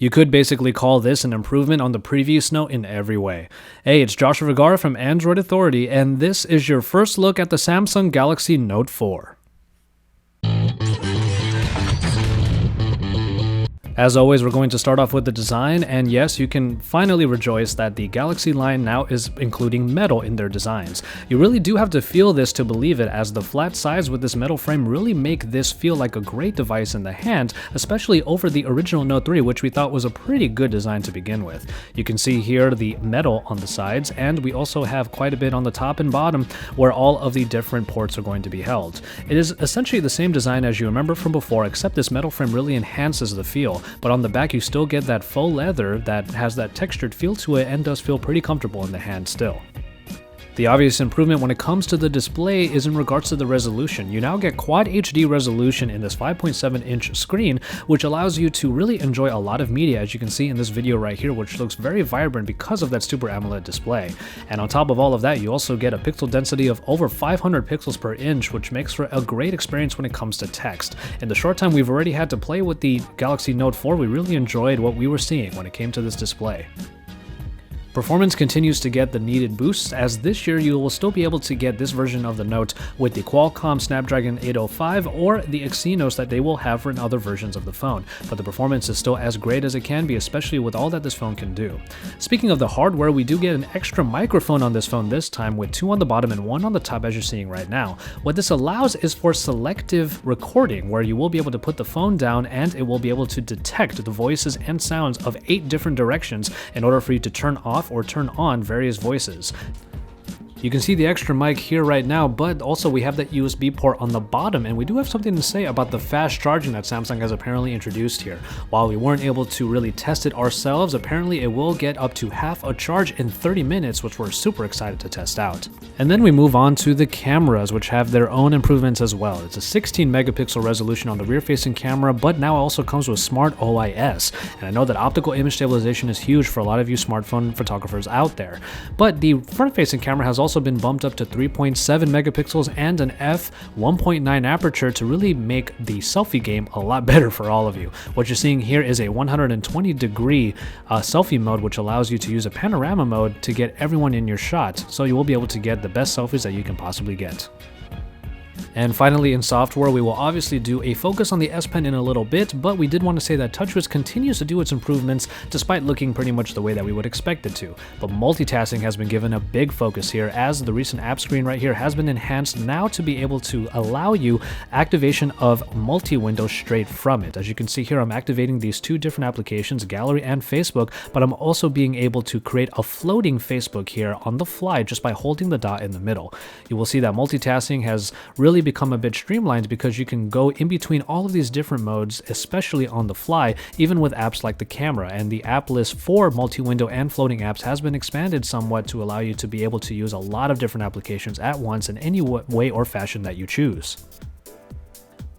You could basically call this an improvement on the previous Note in every way. Hey, it's Joshua Vergara from Android Authority, and this is your first look at the Samsung Galaxy Note 4. As always, we're going to start off with the design, and yes, you can finally rejoice that the Galaxy line now is including metal in their designs. You really do have to feel this to believe it, as the flat sides with this metal frame really make this feel like a great device in the hand, especially over the original Note 3, which we thought was a pretty good design to begin with. You can see here the metal on the sides, and we also have quite a bit on the top and bottom where all of the different ports are going to be held. It is essentially the same design as you remember from before, except this metal frame really enhances the feel. But on the back you still get that faux leather that has that textured feel to it and does feel pretty comfortable in the hand still. The obvious improvement when it comes to the display is in regards to the resolution. You now get Quad HD resolution in this 5.7-inch screen, which allows you to really enjoy a lot of media, as you can see in this video right here, which looks very vibrant because of that Super AMOLED display. And on top of all of that, you also get a pixel density of over 500 pixels per inch, which makes for a great experience when it comes to text. In the short time we've already had to play with the Galaxy Note 4, we really enjoyed what we were seeing when it came to this display. Performance continues to get the needed boosts, as this year you will still be able to get this version of the Note with the Qualcomm Snapdragon 805 or the Exynos that they will have for in other versions of the phone, but the performance is still as great as it can be, especially with all that this phone can do. Speaking of the hardware, we do get an extra microphone on this phone this time, with 2 on the bottom and 1 on the top, as you're seeing right now. What this allows is for selective recording, where you will be able to put the phone down and it will be able to detect the voices and sounds of 8 different directions in order for you to turn off or turn on various voices. You can see the extra mic here right now, but also we have that USB port on the bottom, and we do have something to say about the fast charging that Samsung has apparently introduced here. While we weren't able to really test it ourselves, apparently it will get up to half a charge in 30 minutes, which we're super excited to test out. And then we move on to the cameras, which have their own improvements as well. It's a 16 megapixel resolution on the rear-facing camera, but now it also comes with Smart OIS. And I know that optical image stabilization is huge for a lot of you smartphone photographers out there. But the front-facing camera has also been bumped up to 3.7 megapixels and an f1.9 aperture to really make the selfie game a lot better for all of you. What you're seeing here is a 120 degree selfie mode, which allows you to use a panorama mode to get everyone in your shot, so you will be able to get the best selfies that you can possibly get. And finally, in software, we will obviously do a focus on the S Pen in a little bit, but we did want to say that TouchWiz continues to do its improvements despite looking pretty much the way that we would expect it to. But multitasking has been given a big focus here, as the recent app screen right here has been enhanced now to be able to allow you activation of multi-window straight from it. As you can see here, I'm activating these 2 different applications, Gallery and Facebook, but I'm also being able to create a floating Facebook here on the fly just by holding the dot in the middle. You will see that multitasking has really become a bit streamlined because you can go in between all of these different modes, especially on the fly, even with apps like the camera. And the app list for multi-window and floating apps has been expanded somewhat to allow you to be able to use a lot of different applications at once in any way or fashion that you choose.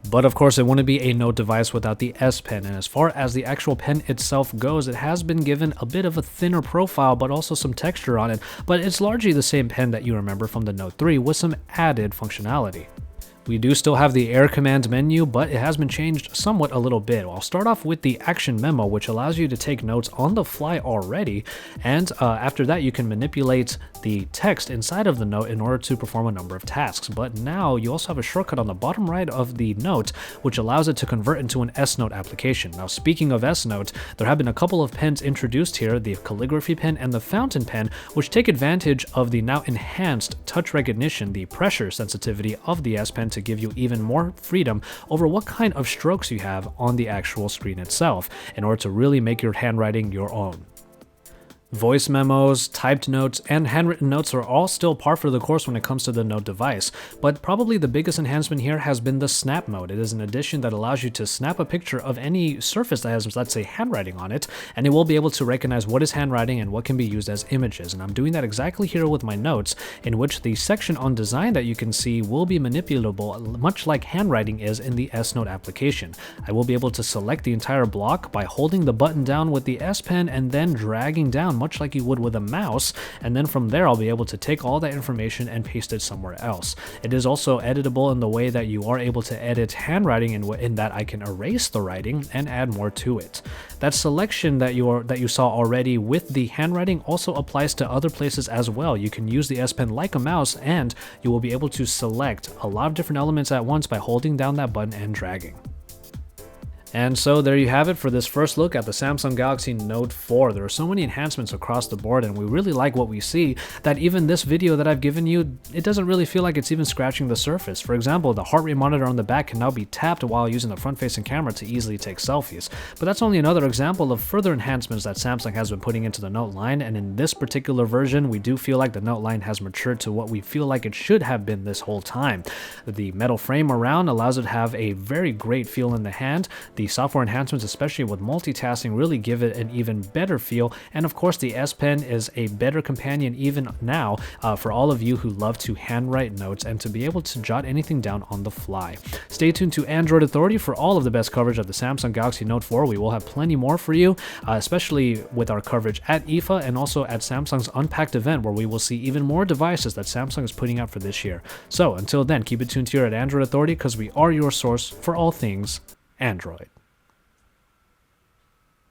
But of course, it wouldn't be a Note device without the S Pen, and as far as the actual pen itself goes, it has been given a bit of a thinner profile, but also some texture on it, but it's largely the same pen that you remember from the Note 3 with some added functionality. We do still have the Air Command menu, but it has been changed somewhat a little bit. I'll start off with the Action Memo, which allows you to take notes on the fly already, and after that you can manipulate the text inside of the note in order to perform a number of tasks. But now you also have a shortcut on the bottom right of the note, which allows it to convert into an S Note application. Now, speaking of S Note, there have been a couple of pens introduced here, the calligraphy pen and the fountain pen, which take advantage of the now enhanced touch recognition, the pressure sensitivity of the S Pen, to give you even more freedom over what kind of strokes you have on the actual screen itself in order to really make your handwriting your own. Voice memos, typed notes, and handwritten notes are all still par for the course when it comes to the Note device, but probably the biggest enhancement here has been the Snap mode. It is an addition that allows you to snap a picture of any surface that has, let's say, handwriting on it, and it will be able to recognize what is handwriting and what can be used as images. And I'm doing that exactly here with my notes, in which the section on design that you can see will be manipulatable, much like handwriting is in the S Note application. I will be able to select the entire block by holding the button down with the S Pen and then dragging down, much like you would with a mouse, and then from there I'll be able to take all that information and paste it somewhere else. It is also editable in the way that you are able to edit handwriting in that I can erase the writing and add more to it. That selection that you saw already with the handwriting also applies to other places as well. You can use the S Pen like a mouse, and you will be able to select a lot of different elements at once by holding down that button and dragging. And so there you have it for this first look at the Samsung Galaxy Note 4. There are so many enhancements across the board, and we really like what we see that even this video that I've given you, it doesn't really feel like it's even scratching the surface. For example, the heart rate monitor on the back can now be tapped while using the front-facing camera to easily take selfies. But that's only another example of further enhancements that Samsung has been putting into the Note line, and in this particular version, we do feel like the Note line has matured to what we feel like it should have been this whole time. The metal frame around allows it to have a very great feel in the hand. The software enhancements, especially with multitasking, really give it an even better feel, and of course the S Pen is a better companion even now for all of you who love to handwrite notes and to be able to jot anything down on the fly. Stay tuned to Android Authority for all of the best coverage of the Samsung Galaxy Note 4. We will have plenty more for you, especially with our coverage at IFA and also at Samsung's Unpacked event, where we will see even more devices that Samsung is putting out for this year. So until then, keep it tuned here at Android Authority, because we are your source for all things Android.